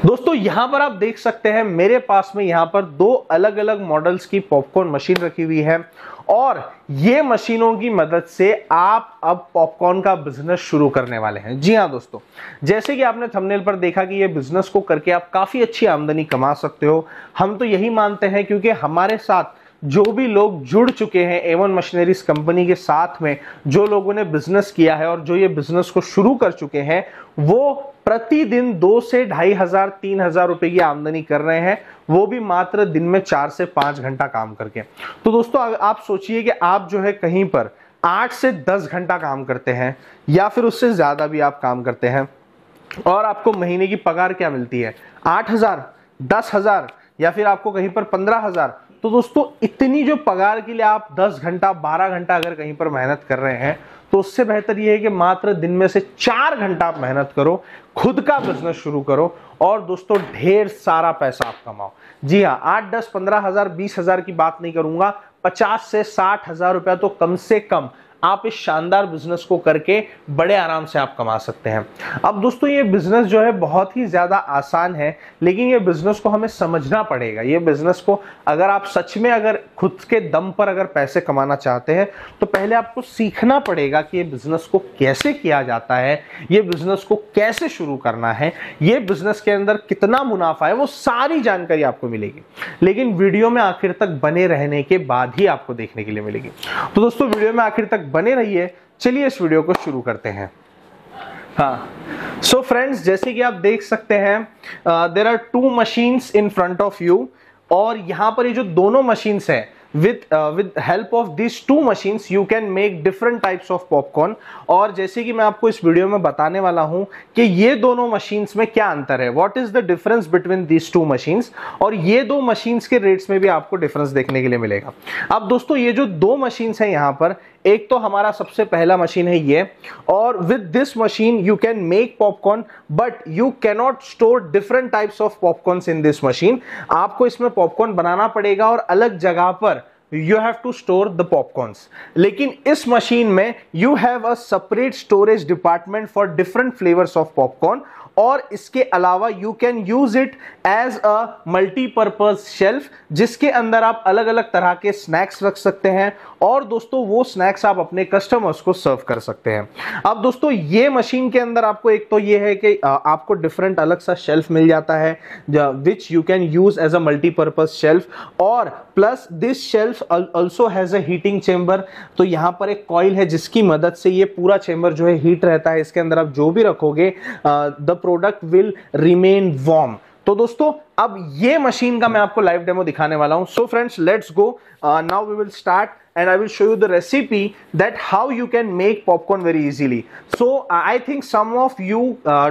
दोस्तों यहां पर आप देख सकते हैं मेरे पास में यहां पर दो अलग अलग मॉडल्स की पॉपकॉर्न मशीन रखी हुई है और ये मशीनों की मदद से आप अब पॉपकॉर्न का बिजनेस शुरू करने वाले हैं। जी हां दोस्तों, जैसे कि आपने थंबनेल पर देखा कि ये बिजनेस को करके आप काफी अच्छी आमदनी कमा सकते हो। हम तो यही मानते हैं क्योंकि हमारे साथ जो भी लोग जुड़ चुके हैं A1 मशीनरीज कंपनी के साथ में, जो लोगों ने बिजनेस किया है और जो ये बिजनेस को शुरू कर चुके हैं, वो प्रतिदिन 2 से 2,500 3,000 रुपए की आमदनी कर रहे हैं, वो भी मात्र दिन में 4 से 5 घंटा काम करके। तो दोस्तों आप सोचिए कि आप जो है कहीं पर 8 से 10 घंटा काम करते हैं या फिर उससे ज्यादा भी आप काम करते हैं और आपको महीने की पगार क्या मिलती है, 8,000, 10,000 या फिर आपको कहीं पर 15,000। तो दोस्तों इतनी जो पगार के लिए आप 10 घंटा 12 घंटा अगर कहीं पर मेहनत कर रहे हैं, तो उससे बेहतर यह है कि मात्र दिन में से 4 घंटा आप मेहनत करो, खुद का बिजनेस शुरू करो और दोस्तों ढेर सारा पैसा आप कमाओ। जी हाँ, 8, 10, 15,000, 20,000 की बात नहीं करूंगा, 50 से 60,000 रुपया तो कम से कम आप इस शानदार बिजनेस को करके बड़े आराम से आप कमा सकते हैं। अब दोस्तों ये बिजनेस जो है बहुत ही ज्यादा आसान है, लेकिन ये बिजनेस को हमें समझना पड़ेगा। ये बिजनेस को अगर आप सच में अगर खुद के दम पर अगर पैसे कमाना चाहते हैं, तो पहले आपको सीखना पड़ेगा कि ये बिजनेस को कैसे किया जाता है, ये बिजनेस को कैसे शुरू करना है, ये बिजनेस के अंदर कितना मुनाफा है, वो सारी जानकारी आपको मिलेगी। लेकिन वीडियो में आखिर तक बने रहने के बाद ही आपको देखने के लिए मिलेगी। तो दोस्तों वीडियो में आखिर तक बने रहिए। चलिए इस वीडियो को शुरू करते हैं। हाँ, सो फ्रेंड्स, जैसे कि आप देख सकते हैं there are 2 machines in front of you और यहां पर ये जो दोनों मशीन्स हैं, with help of these 2 machines you can make different types of popcorn। और जैसे कि मैं आपको इस वीडियो में बताने वाला हूं कि ये दोनों मशीन्स में क्या अंतर है, what is the difference between these 2 machines, और ये दो मशीन्स के रेट्स में भी आपको डिफरेंस देखने के लिए मिलेगा। अब दोस्तों ये जो 2 मशीन्स हैं यहां पर, एक तो हमारा सबसे पहला मशीन है ये, और with this machine you can make popcorn but you cannot store different types of popcorns in this machine. आपको इसमें पॉपकॉर्न बनाना पड़ेगा और अलग जगह पर you have to store the popcorns। लेकिन इस मशीन में you have a separate storage department for different flavors of popcorn, और इसके अलावा you can use it as a multi-purpose shelf, जिसके अंदर आप अलग अलग तरह के स्नैक्स रख सकते हैं और दोस्तों वो स्नैक्स आप अपने कस्टमर्स को सर्व कर सकते हैं। अब दोस्तों ये मशीन के अंदर आपको एक तो ये है कि आपको डिफरेंट अलग सा शेल्फ मिल जाता है which you can use as a multipurpose shelf, और plus this shelf also has a heating chamber. तो यहाँ पर एक कॉइल है जिसकी मदद से ये पूरा चेंबर जो है हीट रहता है, इसके अंदर आप जो भी रखोगे the product will remain warm. तो दोस्तों अब ये मशीन का मैं आपको लाइव डेमो दिखाने वाला हूं। So friends, let's go, now we will start and I will show you the recipe that how you can make popcorn very easily। So I think some of you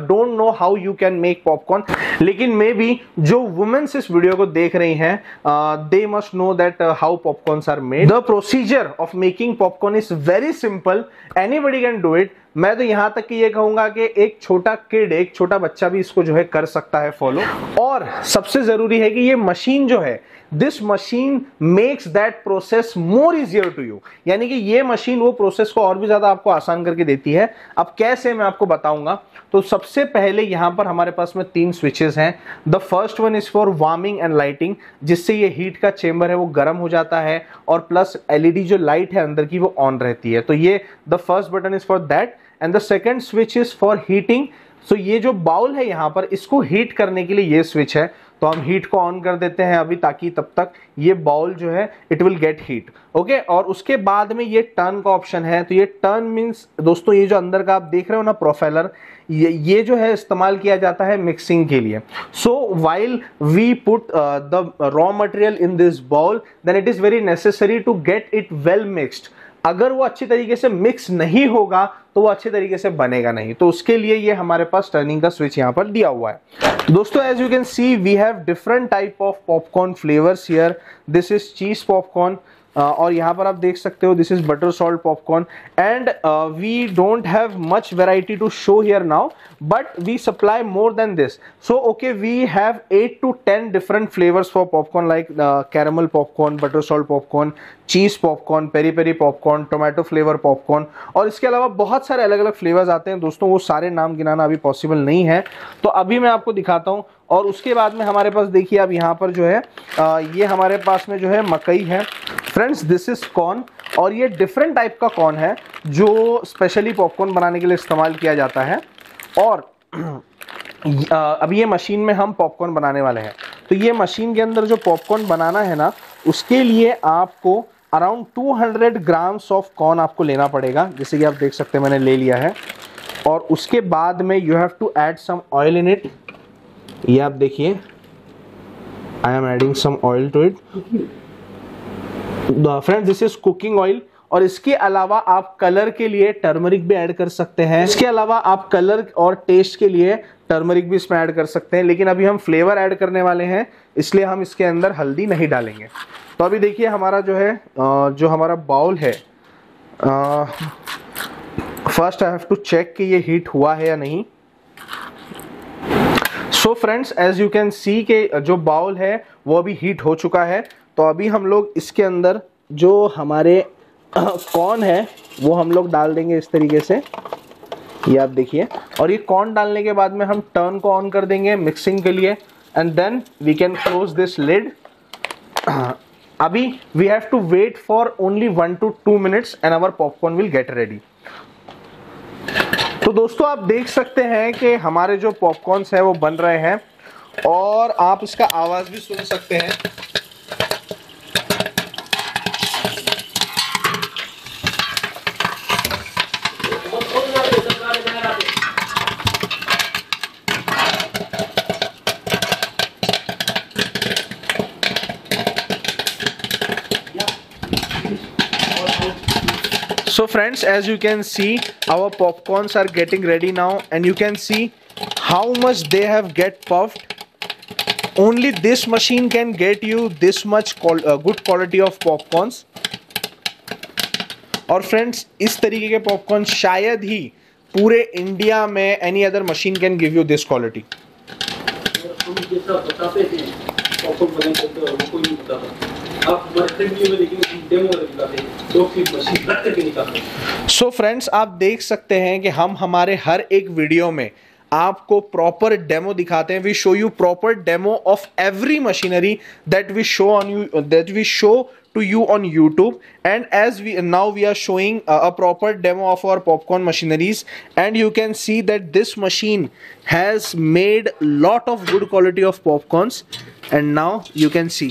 don't know how you can make popcorn, लेकिन may be जो women's इस video को देख रही हैं they must know that how popcorns are made। The procedure of making popcorn is very simple, anybody can do it। मैं तो यहां तक कि ये कहूंगा कि एक छोटा किड, एक छोटा बच्चा भी इसको जो है कर सकता है फॉलो। और सबसे जरूरी है कि ये मशीन जो है, this machine makes that process more easier to you, यानी कि ये मशीन वो प्रोसेस को और भी ज्यादा आपको आसान करके देती है। अब कैसे मैं आपको बताऊंगा। तो सबसे पहले यहां पर हमारे पास में 3 स्विचेस हैं। The first one is for warming and lighting, जिससे ये हीट का चेंबर है वो गर्म हो जाता है और प्लस एलईडी जो लाइट है अंदर की वो ऑन रहती है। तो ये the first button is for that and the second switch is for heating. So ये जो बाउल है यहां पर, इसको हीट करने के लिए ये स्विच है, तो हम हीट को ऑन कर देते हैं अभी, ताकि तब तक ये बाउल जो है it will get heat. Okay, और उसके बाद में ये टर्न का ऑप्शन है। तो ये टर्न मींस दोस्तों ये जो अंदर का आप देख रहे हो ना प्रोफाइलर, ये जो है इस्तेमाल किया जाता है मिक्सिंग के लिए। So while we put the raw material in this bowl, then it is very necessary to get it well mixed. अगर वो अच्छी तरीके से मिक्स नहीं होगा तो वो अच्छे तरीके से बनेगा नहीं। तो उसके लिए ये हमारे पास टर्निंग का स्विच यहाँ पर दिया हुआ है। दोस्तों as you can see we have different type of popcorn flavours here. This is cheese popcorn, और यहाँ पर आप देख सकते हो this is butter salt popcorn and we don't have much variety to show here now but we supply more than this. So okay, we have 8 to 10 different flavors for popcorn like caramel popcorn, butter salt popcorn, cheese popcorn, peri peri popcorn, tomato flavour popcorn और इसके अलावा बहुत सारे अलग अलग flavours आते हैं दोस्तों. वो सारे नाम गिनाना अभी पॉसिबल नहीं है, तो अभी मैं आपको दिखाता हूं. और उसके बाद में हमारे पास देखिए अब यहाँ पर जो है ये हमारे पास में जो है मकई है. फ्रेंड्स दिस इज कॉर्न और ये डिफरेंट टाइप का कॉर्न है जो स्पेशली पॉपकॉर्न बनाने के लिए इस्तेमाल किया जाता है. और अभी ये मशीन में हम पॉपकॉर्न बनाने वाले हैं. तो ये मशीन के अंदर जो पॉपकॉर्न बनाना है ना, उसके लिए आपको अराउंड 200 ग्राम्स ऑफ कॉर्न आपको लेना पड़ेगा. जैसे कि आप देख सकते हैं मैंने ले लिया है. और उसके बाद में you have to add some oil in it. ये आप देखिए, I am adding some oil to it. Friends this is cooking oil. और इसके अलावा आप कलर के लिए टर्मरिक भी ऐड कर सकते हैं. इसके अलावा आप कलर और टेस्ट के लिए टर्मरिक भी इसमें ऐड कर सकते हैं, लेकिन अभी हम फ्लेवर ऐड करने वाले हैं इसलिए हम इसके अंदर हल्दी नहीं डालेंगे. तो अभी देखिए हमारा जो है जो हमारा बाउल है, first I have to check कि ये हीट हुआ है या नहीं. So friends as you can see के जो बाउल है वो अभी हीट हो चुका है. तो अभी हम लोग इसके अंदर जो हमारे कॉर्न है वो हम लोग डाल देंगे इस तरीके से. ये आप देखिए. और ये कॉर्न डालने के बाद में हम टर्न को ऑन कर देंगे मिक्सिंग के लिए and then we can close this lid. अभी we have to wait for only 1 to 2 minutes and our popcorn will get ready. तो दोस्तों आप देख सकते हैं कि हमारे जो पॉपकॉर्न्स है वो बन रहे हैं और आप इसका आवाज भी सुन सकते हैं. So friends, as you can see, our popcorns are getting ready now and you can see how much they have get puffed. Only this machine can get you this much good quality of popcorns. और friends इस तरीके के popcorn शायद ही पूरे India में any other machine can give you this quality. So friends आप देख सकते हैं कि हम हमारे हर एक वीडियो में आपको प्रॉपर डेमो दिखाते हैं. We show you proper demo of every machinery that we show on you, that we show to you on YouTube. And as we are showing a proper demo of our popcorn machineries, and you can see that this machine has made lot of good quality of popcorns. And now you can see,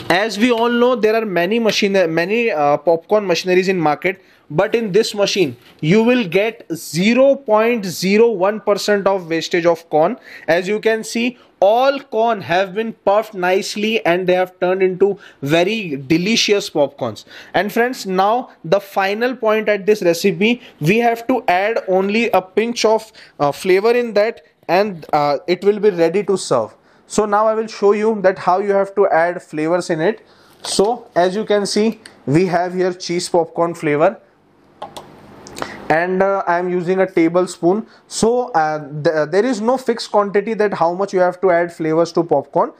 as we all know, there are many popcorn machineries in market, but in this machine you will get 0.01% of wastage of corn. As you can see, all corn have been puffed nicely and they have turned into very delicious popcorns. And friends, now the final point at this recipe, we have to add only a pinch of flavor in that and it will be ready to serve. So now I will show you that how you have to add flavors in it. So as you can see, we have here cheese popcorn flavor and I am using a tablespoon. So there is no fixed quantity that how much you have to add flavors to popcorn.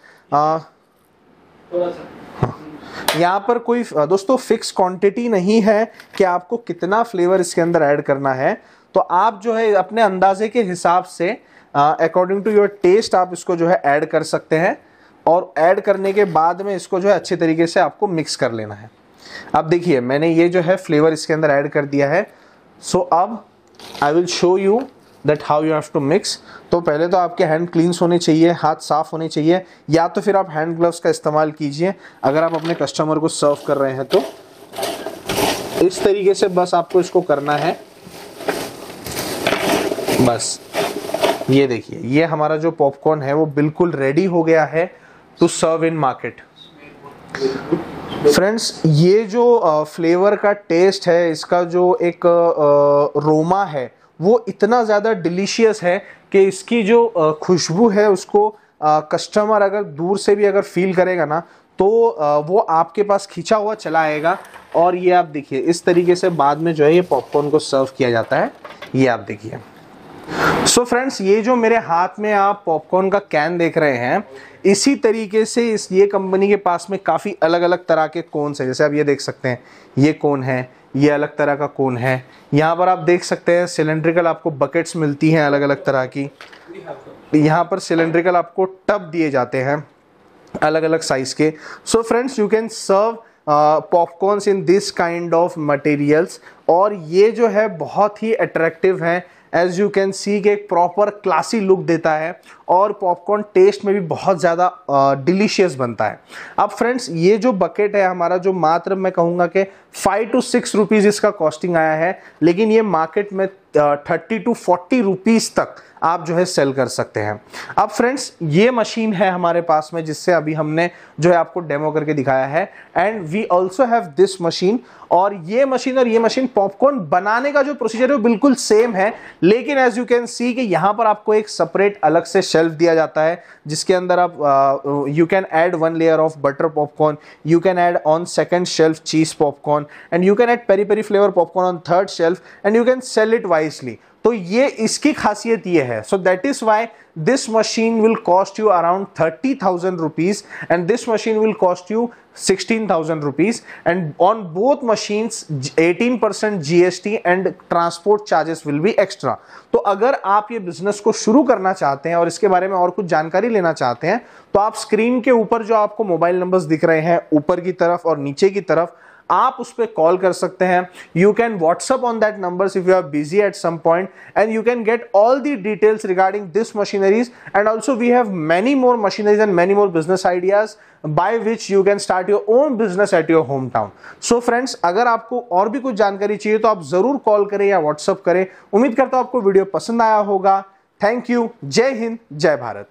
यहाँ पर कोई दोस्तों fix quantity नहीं है कि आपको कितना flavour इसके अंदर ऐड करना है. तो आप जो है अपने अंदाजे के हिसाब से अकॉर्डिंग टू योर टेस्ट आप इसको जो है ऐड कर सकते हैं और ऐड करने के बाद में इसको जो है अच्छे तरीके से आपको मिक्स कर लेना है. अब देखिए मैंने ये जो है फ्लेवर इसके अंदर ऐड कर दिया है. सो अब I will show you that how you have to mix. तो पहले तो आपके हैंड क्लीन्स होने चाहिए, हाथ साफ होने चाहिए, या तो फिर आप हैंड ग्लव्स का इस्तेमाल कीजिए अगर आप अपने कस्टमर को सर्व कर रहे हैं. तो इस तरीके से बस आपको इसको करना है. बस ये देखिए, ये हमारा जो पॉपकॉर्न है वो बिल्कुल रेडी हो गया है to serve in market. Friends ये जो फ्लेवर का टेस्ट है, इसका जो एक रोमा है वो इतना ज़्यादा डिलीशियस है कि इसकी जो खुशबू है उसको कस्टमर अगर दूर से भी अगर फील करेगा ना तो वो आपके पास खींचा हुआ चला आएगा और ये आप देखिए इस तरीके से बाद में जो है ये पॉपकॉर्न को सर्व किया जाता है। ये आप देखिए। सो फ्रेंड्स, ये जो मेरे हाथ में आप पॉपकॉर्न का कैन देख रहे हैं, इसी तरीके से ये कंपनी के पास में काफ़ी अलग अलग तरह के कोन्स हैं। जैसे आप ये देख सकते हैं, ये कोन है, ये अलग तरह का कोन है। यहाँ पर आप देख सकते हैं सिलेंड्रिकल आपको बकेट्स मिलती हैं अलग अलग तरह की। यहाँ पर सिलेंड्रिकल आपको टब दिए जाते हैं अलग अलग साइज के। So friends, you can serve popcorns in this kind of materials. और ये जो है बहुत ही अट्रैक्टिव है, एज यू कैन सी कि एक प्रॉपर क्लासी लुक देता है और पॉपकॉर्न टेस्ट में भी बहुत ज़्यादा डिलीशियस बनता है। अब फ्रेंड्स, ये जो बकेट है हमारा, जो मात्र मैं कहूँगा कि 5 to 6 रुपीज़ इसका कॉस्टिंग आया है, लेकिन ये मार्केट में 30 to 40 रुपीज़ तक आप जो है सेल कर सकते हैं। अब फ्रेंड्स, ये मशीन है हमारे पास में जिससे अभी हमने जो है आपको डेमो करके दिखाया है, and we also have this machine. और ये मशीन पॉपकॉर्न बनाने का जो प्रोसीजर है वो बिल्कुल सेम है, लेकिन एज यू कैन सी कि यहाँ पर आपको एक सेपरेट अलग से शेल्फ दिया जाता है जिसके अंदर आप you can add 1 layer of butter popcorn, you can add on second shelf cheese popcorn, and you can add peri peri flavour popcorn on third shelf, and you can sell it wisely. तो ये इसकी खासियत ये है। So that is why this machine will cost you around 30,000 rupees and this machine will cost you 16,000 rupees, and on both machines 18% GST and transport charges will be extra. तो अगर आप ये बिजनेस को शुरू करना चाहते हैं और इसके बारे में और कुछ जानकारी लेना चाहते हैं, तो आप स्क्रीन के ऊपर जो आपको मोबाइल नंबर्स दिख रहे हैं ऊपर की तरफ और नीचे की तरफ, आप उस पर कॉल कर सकते हैं। You can WhatsApp on that numbers if you are busy at some point, and you can get all the details regarding this machineries, and also we have many more machineries and many more business ideas by which you can start your own business at your hometown. So friends, अगर आपको और भी कुछ जानकारी चाहिए तो आप जरूर कॉल करें या व्हाट्सअप करें। उम्मीद करता हूं आपको वीडियो पसंद आया होगा। Thank you. जय हिंद, जय भारत।